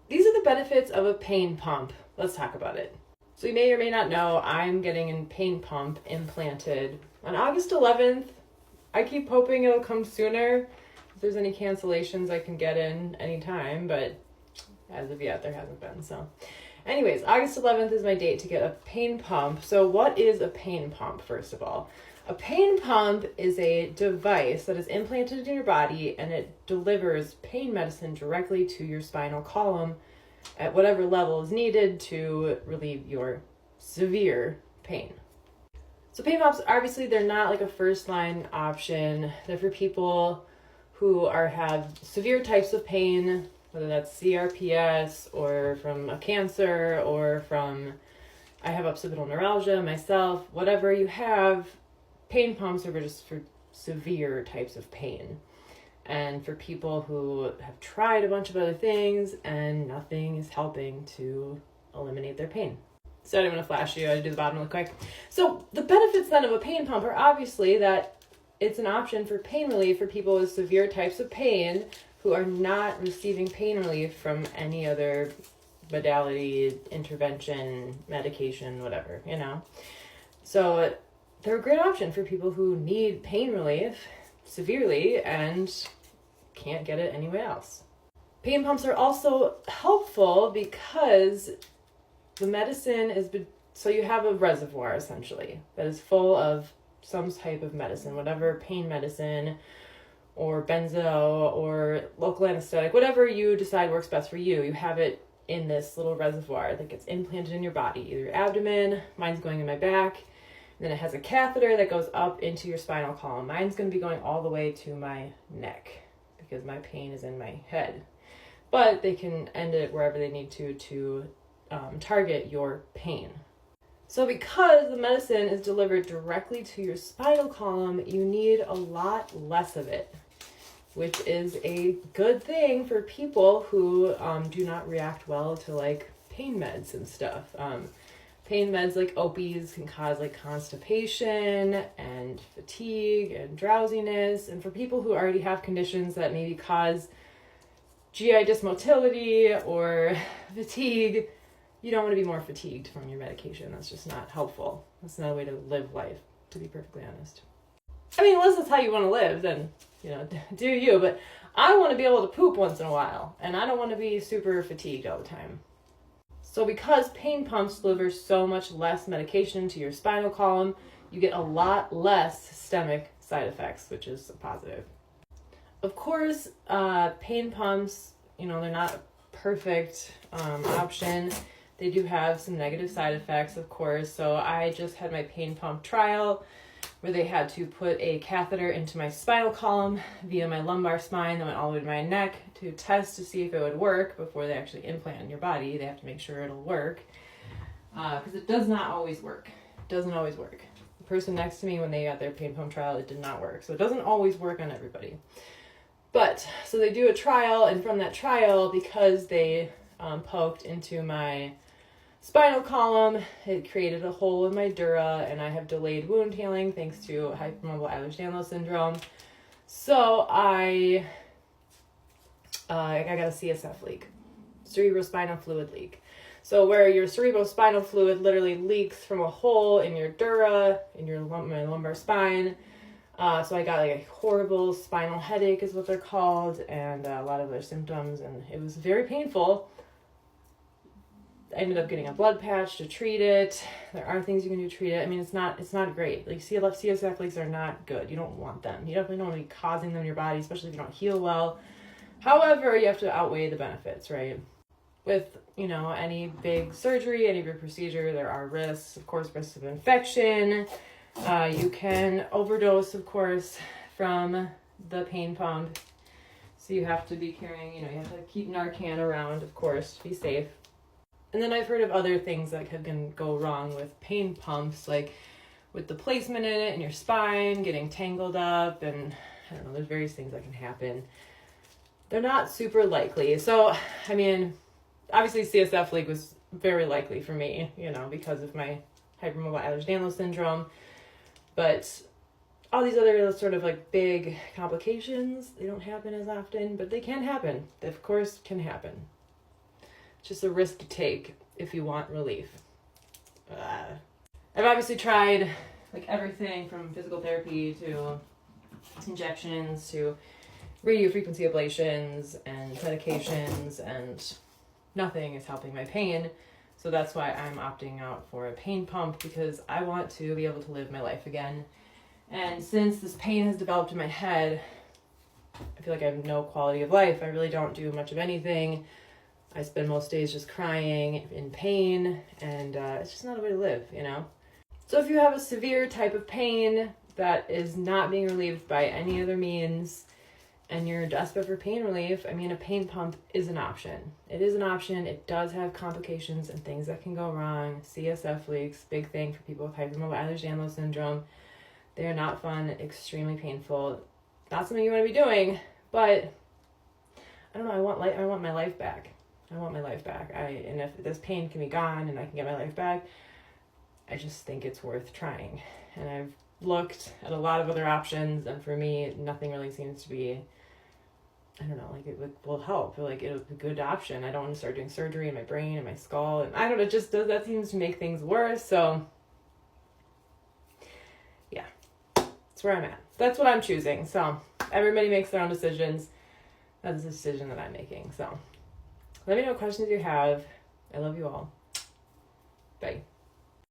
these are the benefits of a pain pump. Let's talk about it. So you may or may not know, I'm getting a pain pump implanted on August 11th. I keep hoping it'll come sooner. If there's any cancellations, I can get in anytime, but as of yet, there hasn't been. So anyways, August 11th is my date to get a pain pump. So what is a pain pump, first of all? A pain pump is a device that is implanted in your body, and it delivers pain medicine directly to your spinal column at whatever level is needed to relieve your severe pain. So pain pumps, obviously, they're not like a first line option. They're for people who have severe types of pain, whether that's CRPS or from a cancer or from, I have occipital neuralgia myself, whatever you have. Pain pumps are just for severe types of pain. And for people who have tried a bunch of other things and nothing is helping to eliminate their pain. So I'm going to flash you. I do the bottom real quick. So the benefits then of a pain pump are obviously that it's an option for pain relief for people with severe types of pain who are not receiving pain relief from any other modality, intervention, medication, whatever, So they're a great option for people who need pain relief severely and can't get it anywhere else. Pain pumps are also helpful because the medicine so you have a reservoir essentially that is full of some type of medicine, whatever pain medicine or benzo or local anesthetic, whatever you decide works best for you. You have it in this little reservoir that gets implanted in your body, either your abdomen, mine's going in my back. Then it has a catheter that goes up into your spinal column. Mine's going to be going all the way to my neck because my pain is in my head. But they can end it wherever they need to target your pain. So because the medicine is delivered directly to your spinal column, you need a lot less of it, which is a good thing for people who do not react well to like pain meds and stuff. Pain meds like opiates can cause like constipation and fatigue and drowsiness. And for people who already have conditions that maybe cause GI dysmotility or fatigue, you don't want to be more fatigued from your medication. That's just not helpful. That's not a way to live life, to be perfectly honest. I mean, unless that's how you want to live, then, do you. But I want to be able to poop once in a while, and I don't want to be super fatigued all the time. So because pain pumps deliver so much less medication to your spinal column, you get a lot less systemic side effects, which is a positive. Of course, pain pumps, they're not a perfect option. They do have some negative side effects, of course. So I just had my pain pump trial where they had to put a catheter into my spinal column via my lumbar spine that went all the way to my neck to test to see if it would work before they actually implant in your body. They have to make sure it'll work because it does not always work. It doesn't always work. The person next to me, when they got their pain pump trial, it did not work. So it doesn't always work on everybody. But so they do a trial, and from that trial, because they poked into my spinal column, it created a hole in my dura, and I have delayed wound healing thanks to hypermobile Ehlers-Danlos syndrome. So I got a CSF leak, cerebrospinal fluid leak. So where your cerebrospinal fluid literally leaks from a hole in your dura, in my lumbar spine. So I got like a horrible spinal headache is what they're called, and a lot of other symptoms, and it was very painful. I ended up getting a blood patch to treat it. There are things you can do to treat it. I mean, it's not great. Like CSF leaks are not good. You don't want them. You definitely don't want to be causing them in your body, especially if you don't heal well. However, you have to outweigh the benefits, right? With, any big surgery, any big procedure, there are risks. Of course, risks of infection. You can overdose, of course, from the pain pump. So you have to be carrying, you have to keep Narcan around, of course, to be safe. And then I've heard of other things that can go wrong with pain pumps, like with the placement in it in your spine, getting tangled up, and I don't know, there's various things that can happen. They're not super likely. So, I mean, obviously CSF leak was very likely for me, because of my hypermobile Ehlers-Danlos syndrome. But all these other sort of like big complications, they don't happen as often, but they can happen. They, of course, can happen. It's just a risk to take if you want relief. I've obviously tried like everything from physical therapy to injections to radio frequency ablations and medications, and nothing is helping my pain. So that's why I'm opting out for a pain pump, because I want to be able to live my life again. And since this pain has developed in my head, I feel like I have no quality of life. I really don't do much of anything. I spend most days just crying in pain, and it's just not a way to live, you know? So if you have a severe type of pain that is not being relieved by any other means, and you're desperate for pain relief, I mean, a pain pump is an option. It is an option. It does have complications and things that can go wrong. CSF leaks, big thing for people with hypermobile Ehlers-Danlos syndrome. They are not fun, extremely painful. Not something you want to be doing, but I don't know, I want my life back. I want my life back. And if this pain can be gone and I can get my life back, I just think it's worth trying. And I've looked at a lot of other options, and for me, nothing really seems to be, I don't know, like it will help. Like it'll be a good option. I don't want to start doing surgery in my brain and my skull, and I don't know, it just does, that seems to make things worse. So yeah, that's where I'm at. That's what I'm choosing. So everybody makes their own decisions. That's the decision that I'm making. So let me know what questions you have. I love you all. Bye.